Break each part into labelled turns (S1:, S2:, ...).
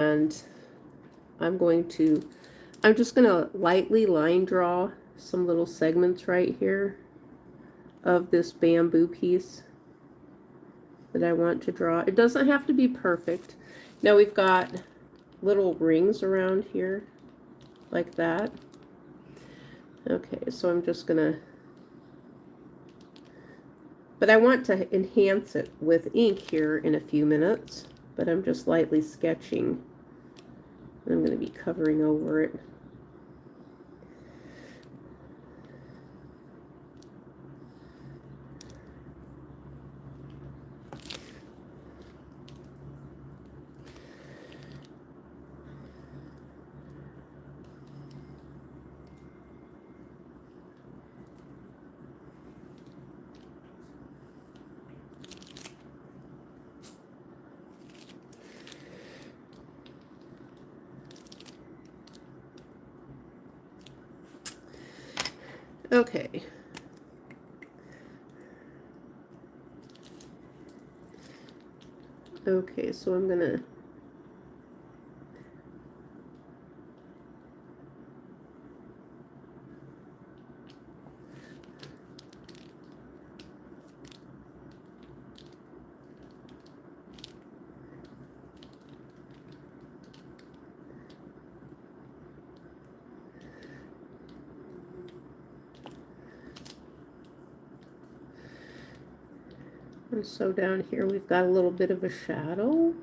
S1: And I'm just going to lightly line draw some little segments right here of this bamboo piece that I want to draw. It doesn't have to be perfect. Now we've got little rings around here like that. Okay, so I'm just gonna, but I want to enhance it with ink here in a few minutes, but I'm just lightly sketching. I'm going to be covering over it. Okay. Okay, so I'm gonna and so down here we've got a little bit of a shadow.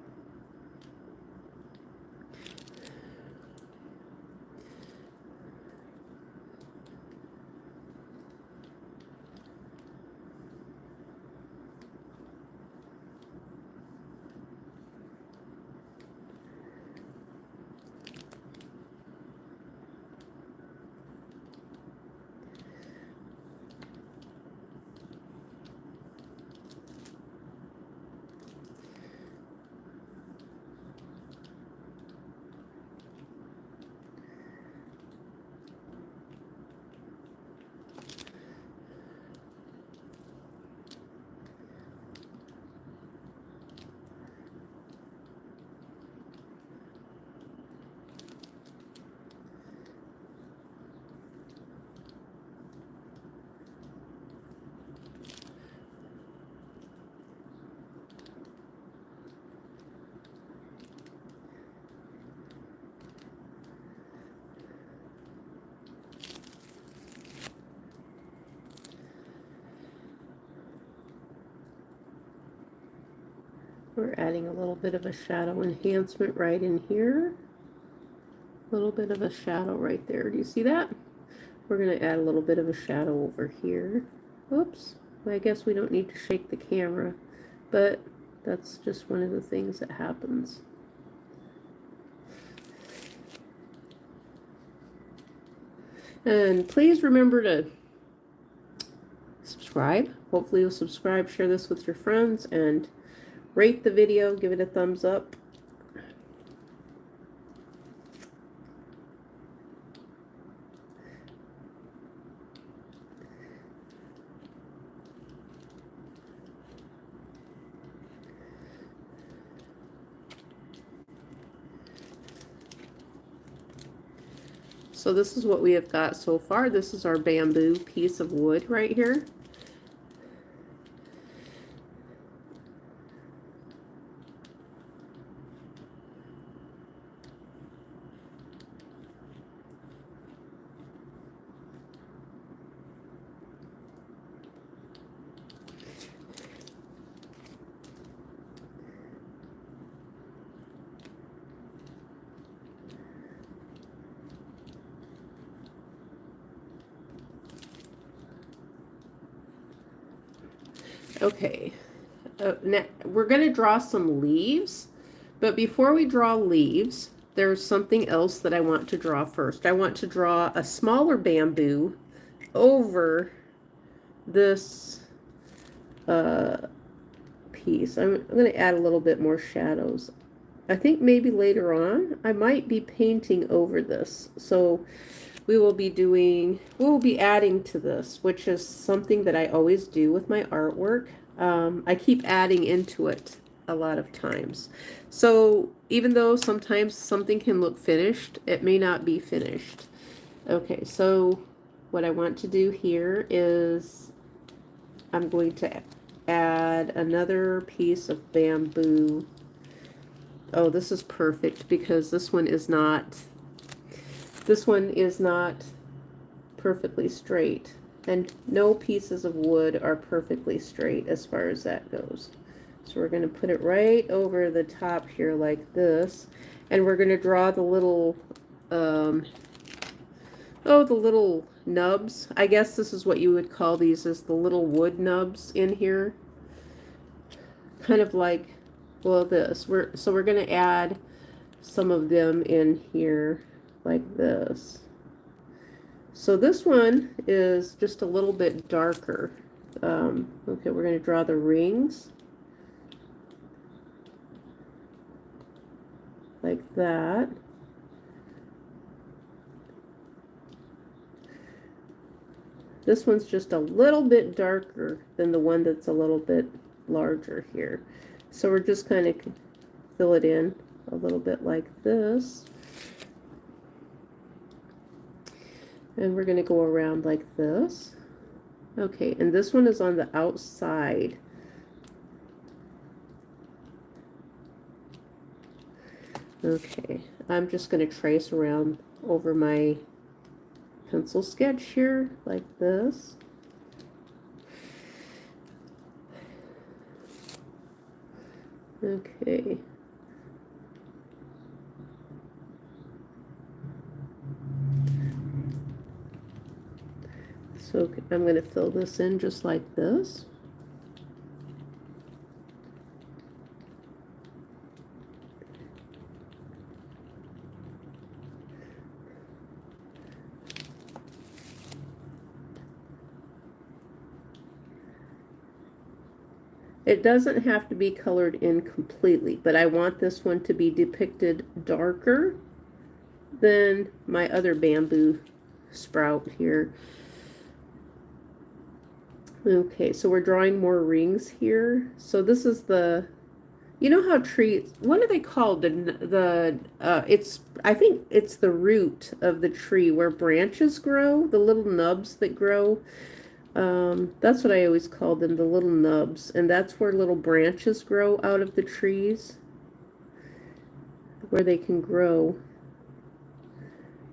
S1: We're adding a little bit of a shadow enhancement right in here. A little bit of a shadow right there. Do you see that? We're going to add a little bit of a shadow over here. Oops. I guess we don't need to shake the camera, but that's just one of the things that happens. And please remember to subscribe. Hopefully you'll subscribe, share this with your friends, and rate the video, give it a thumbs up. So this is what we have got so far. This is our bamboo piece of wood right here. Okay, now we're going to draw some leaves, but before we draw leaves, there's something else that I want to draw first. I want to draw a smaller bamboo over this piece. I'm going to add a little bit more shadows. I think maybe later on I might be painting over this. So we will be adding to this, which is something that I always do with my artwork. I keep adding into it a lot of times. So even though sometimes something can look finished, it may not be finished. Okay, so what I want to do here is I'm going to add another piece of bamboo. Oh, this is perfect because this one is not perfectly straight. And no pieces of wood are perfectly straight as far as that goes. So we're going to put it right over the top here like this. And we're going to draw the little, the little nubs. I guess this is what you would call these, is the little wood nubs in here. Kind of like, well, this. So we're going to add some of them in here like this. So this one is just a little bit darker. Okay, we're going to draw the rings like that. This one's just a little bit darker than the one that's a little bit larger here. So we're just kind of fill it in a little bit like this. And we're going to go around like this. Okay, and this one is on the outside. Okay, I'm just going to trace around over my pencil sketch here like this. Okay. So I'm going to fill this in just like this. It doesn't have to be colored in completely, but I want this one to be depicted darker than my other bamboo sprout here. Okay, so we're drawing more rings here. So this is the, you know how trees, what are they called? It's, I think it's the root of the tree where branches grow, the little nubs that grow. That's what I always call them, the little nubs. And that's where little branches grow out of the trees, where they can grow.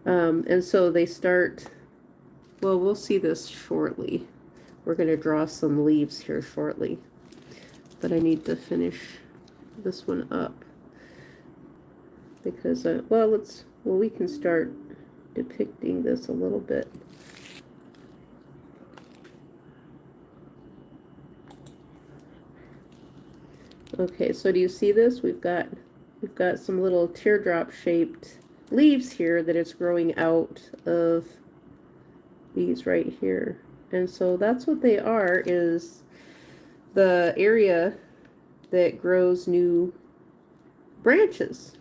S1: And so they start, well, we'll see this shortly. We're going to draw some leaves here shortly. But I need to finish this one up. Because, well, we can start depicting this a little bit. Okay, so do you see this? We've got some little teardrop shaped leaves here that it's growing out of these right here. And so that's what they are, is the area that grows new branches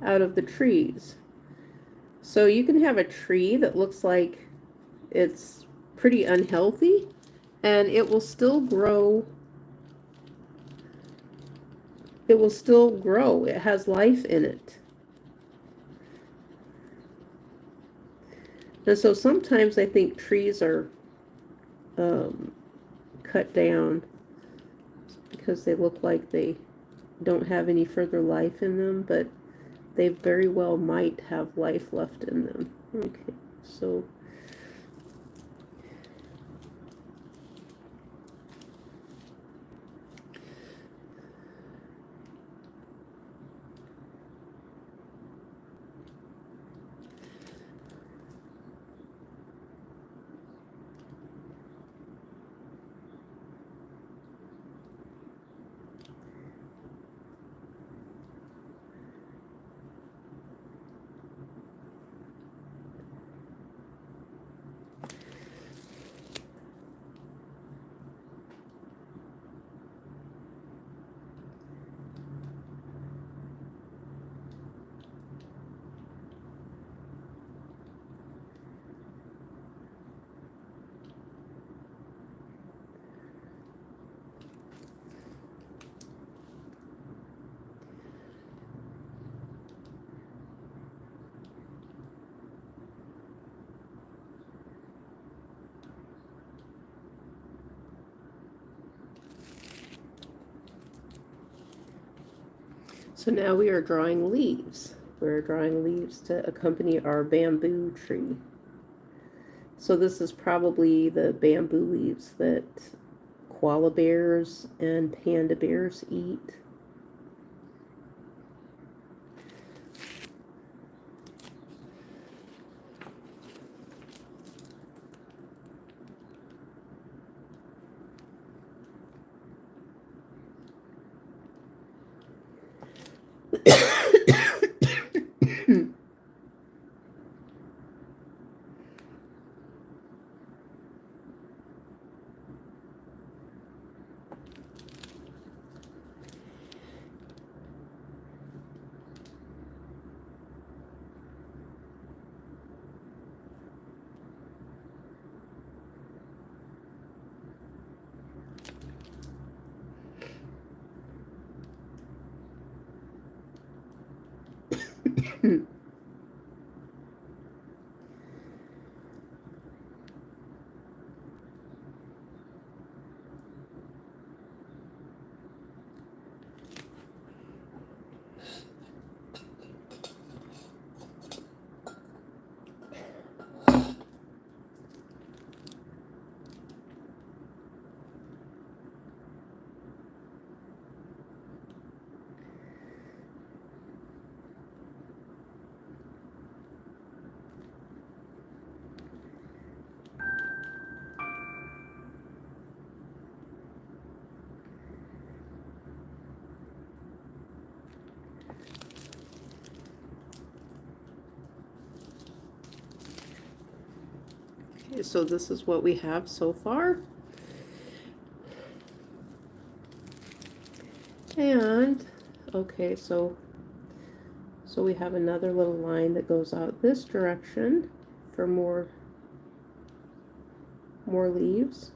S1: out of the trees. So you can have a tree that looks like it's pretty unhealthy, and it will still grow. It will still grow. It has life in it. And so sometimes I think trees are cut down because they look like they don't have any further life in them, but they very well might have life left in them. Okay, so So now we are drawing leaves. We're drawing leaves to accompany our bamboo tree. So this is probably the bamboo leaves that koala bears and panda bears eat. Okay, so this is what we have so far. And, okay, so we have another little line that goes out this direction for more leaves.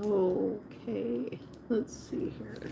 S1: Okay, let's see here.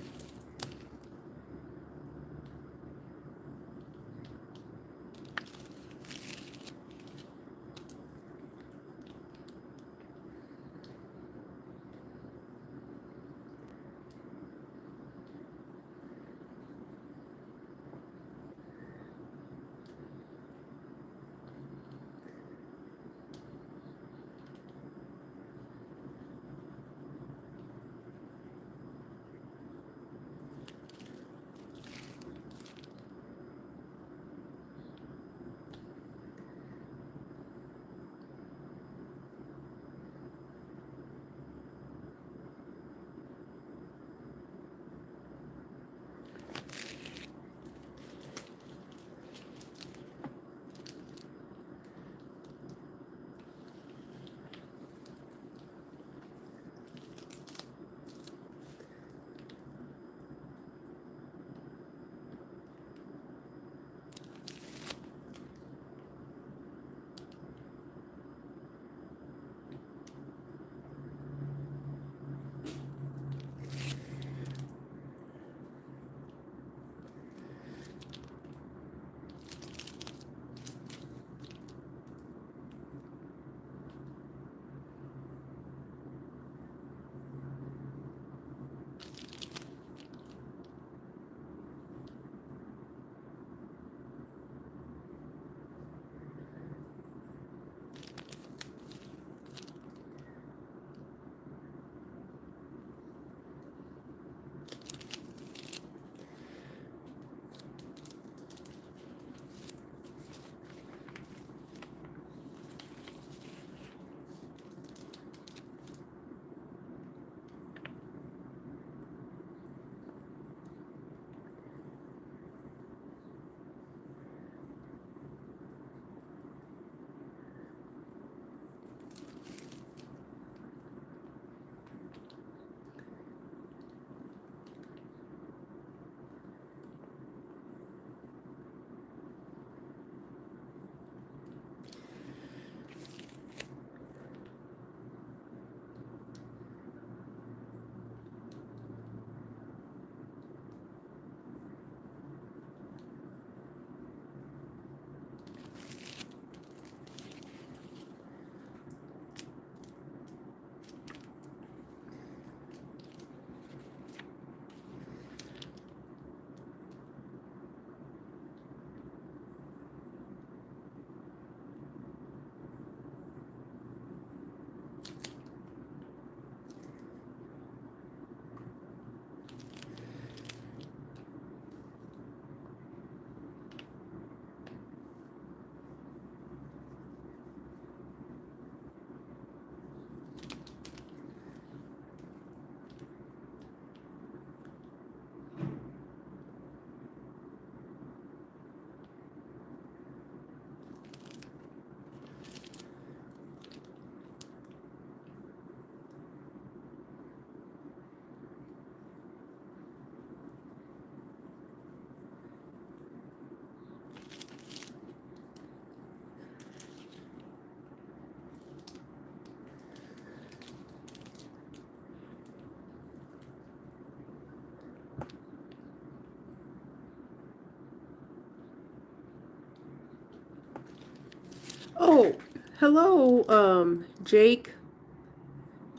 S1: Oh, hello, Jake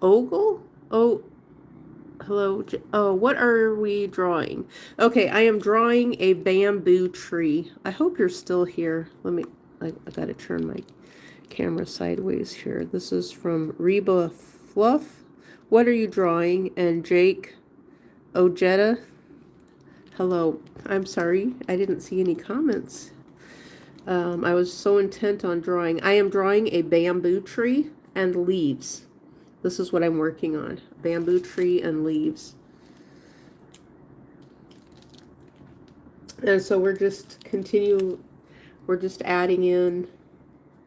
S1: Ogle? Oh, hello. Oh, what are we drawing? Okay, I am drawing a bamboo tree. I hope you're still here. I gotta turn my camera sideways here. This is from Reba Fluff. What are you drawing? And Jake Ojeda. Hello. I'm sorry. I didn't see any comments. I was so intent on drawing. I am drawing a bamboo tree and leaves. This is what I'm working on. Bamboo tree and leaves. And so we're just adding in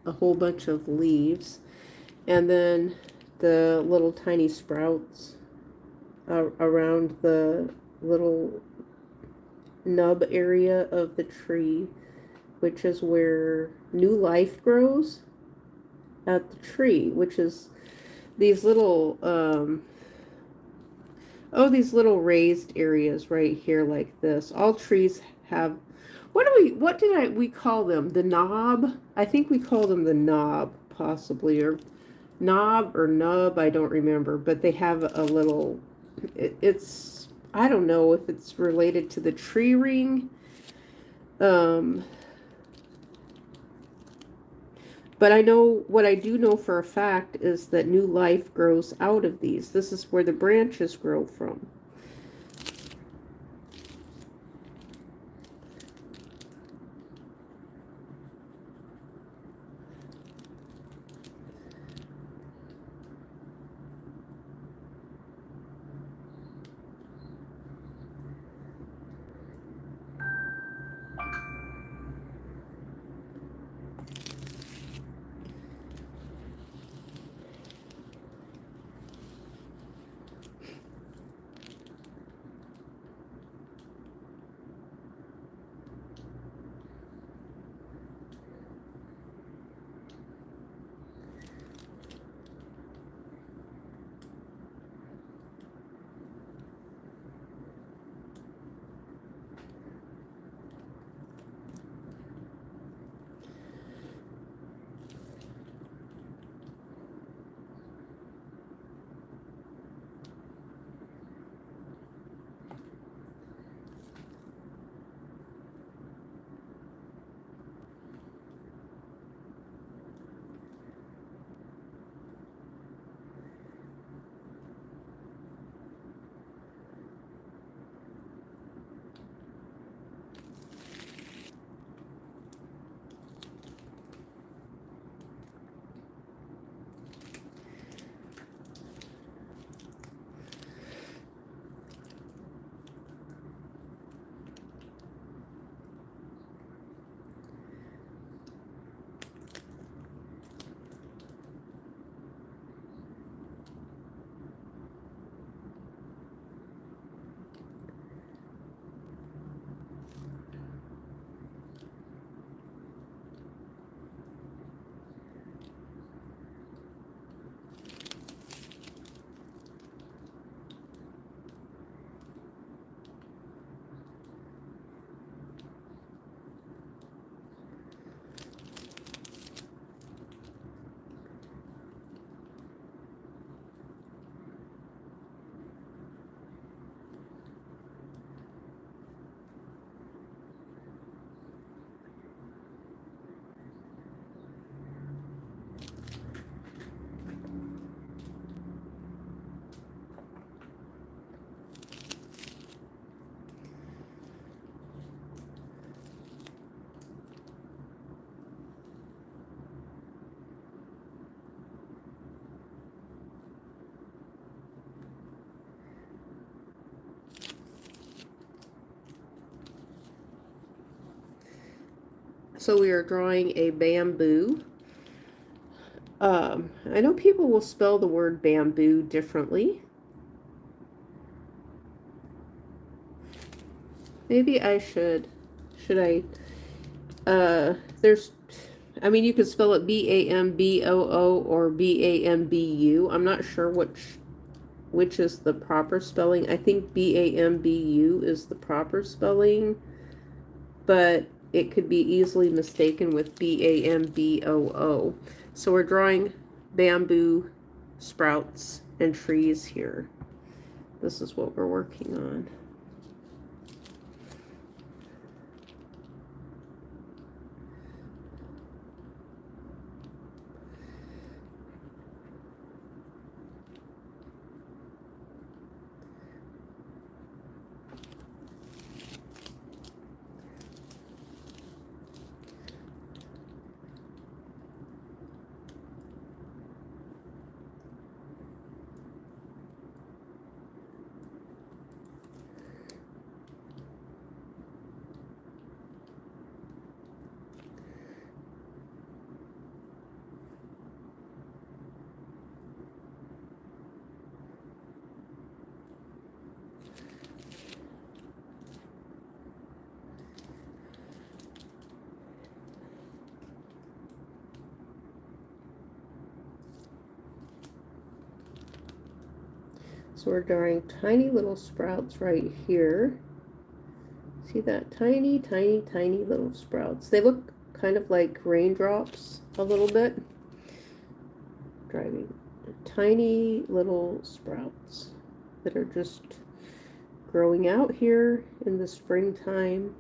S1: a whole bunch of leaves. And then the little tiny sprouts around the little nub area of the tree, which is where new life grows at the tree, which is these little these little raised areas right here like this. All trees have, what did we call them? The knob? I think we call them the knob, possibly, or knob or nub, I don't remember, but they have a little, it's, I don't know if it's related to the tree ring. But I know, what I do know for a fact is that new life grows out of these. This is where the branches grow from. So we are drawing a bamboo. I know people will spell the word bamboo differently. Maybe I should I, there's, I mean, you could spell it Bamboo or Bambu. I'm not sure which is the proper spelling. I think Bambu is the proper spelling, but it could be easily mistaken with BAMBOO. So we're drawing bamboo sprouts and trees here. This is what we're working on. So we're drawing tiny little sprouts right here. See that? Tiny, tiny, tiny little sprouts. They look kind of like raindrops a little bit. Driving tiny little sprouts that are just growing out here in the springtime.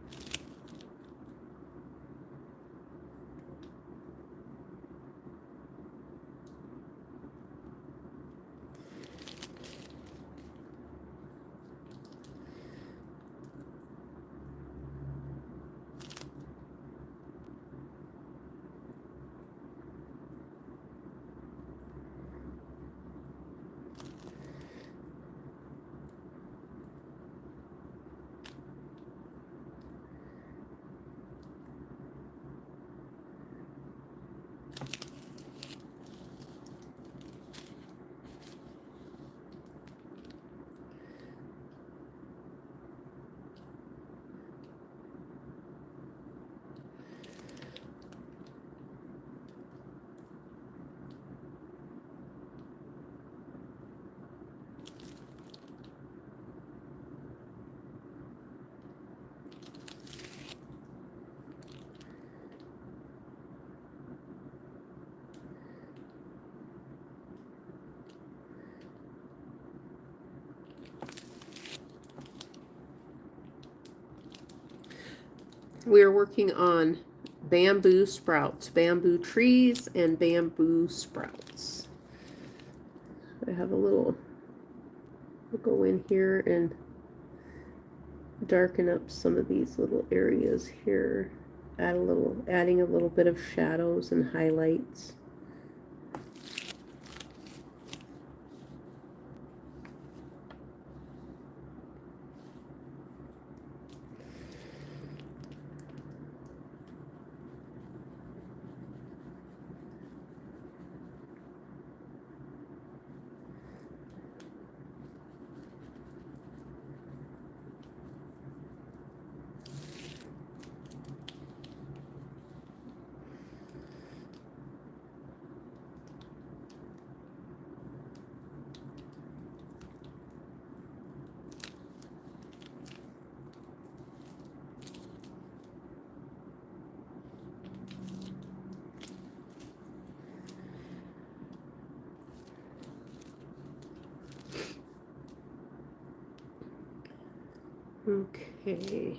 S1: We are working on bamboo sprouts, bamboo trees, and bamboo sprouts. I have a little, I'll go in here and darken up some of these little areas here. Adding a little bit of shadows and highlights. Okay.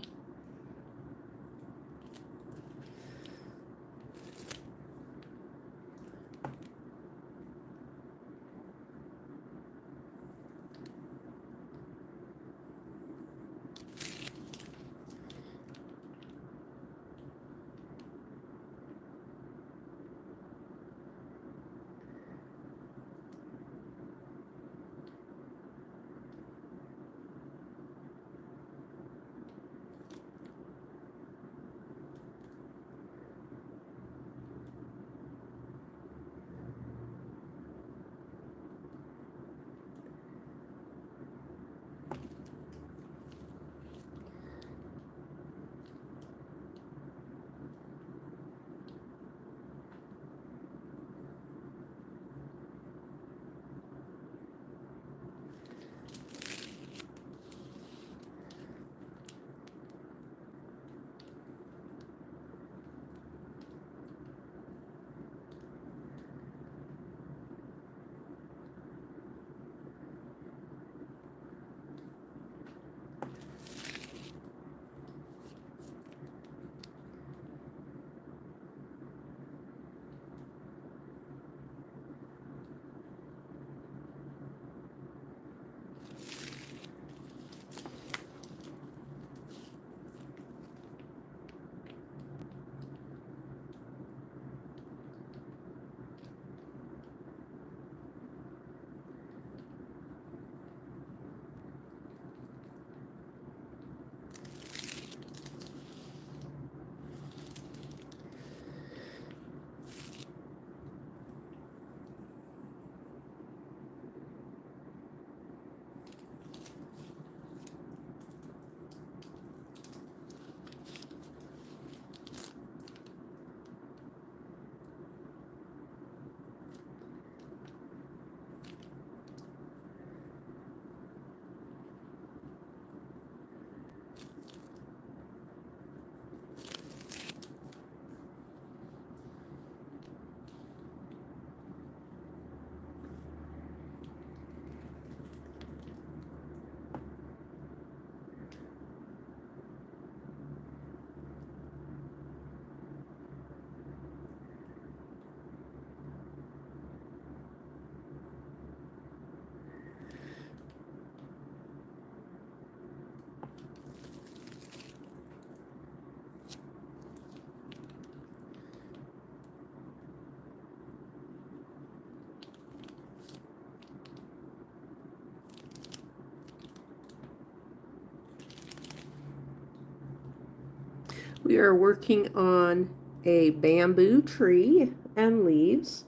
S1: We are working on a bamboo tree and leaves.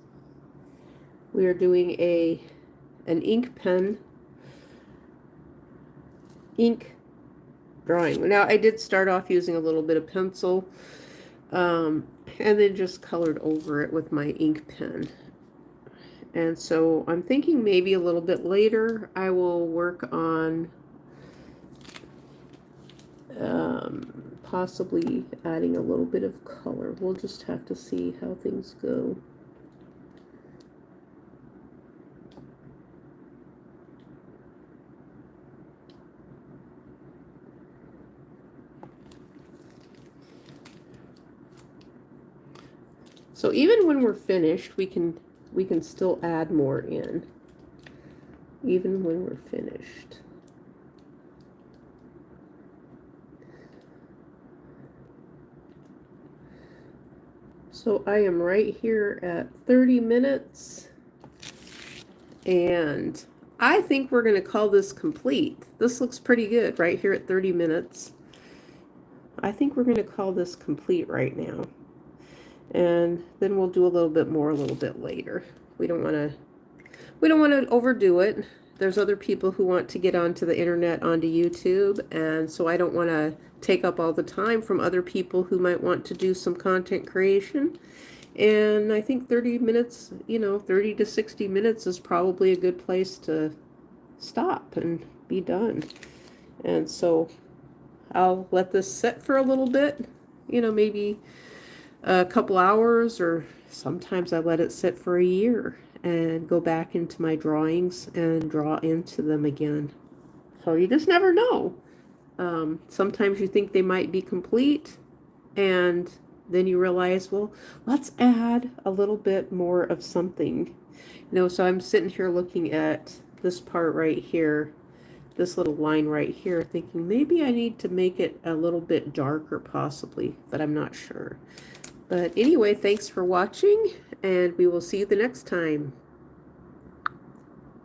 S1: We are doing an ink pen ink drawing. Now I did start off using a little bit of pencil and then just colored over it with my ink pen. And so I'm thinking maybe a little bit later I will work on possibly adding a little bit of color. We'll just have to see how things go. So even when we're finished, we can still add more in, even when we're finished. So I am right here at 30 minutes, and I think we're going to call this complete. This looks pretty good right here at 30 minutes. I think we're going to call this complete right now. And then we'll do a little bit more a little bit later. We don't want to overdo it. There's other people who want to get onto the internet, onto YouTube, and so I don't want to take up all the time from other people who might want to do some content creation. And I think 30 minutes, 30 to 60 minutes is probably a good place to stop and be done. And so I'll let this sit for a little bit, maybe a couple hours, or sometimes I let it sit for a year and go back into my drawings and draw into them again. So you just never know. Sometimes you think they might be complete, and then you realize, well, let's add a little bit more of something. So I'm sitting here looking at this part right here, this little line right here, thinking maybe I need to make it a little bit darker possibly, but I'm not sure. But anyway, thanks for watching, and we will see you the next time.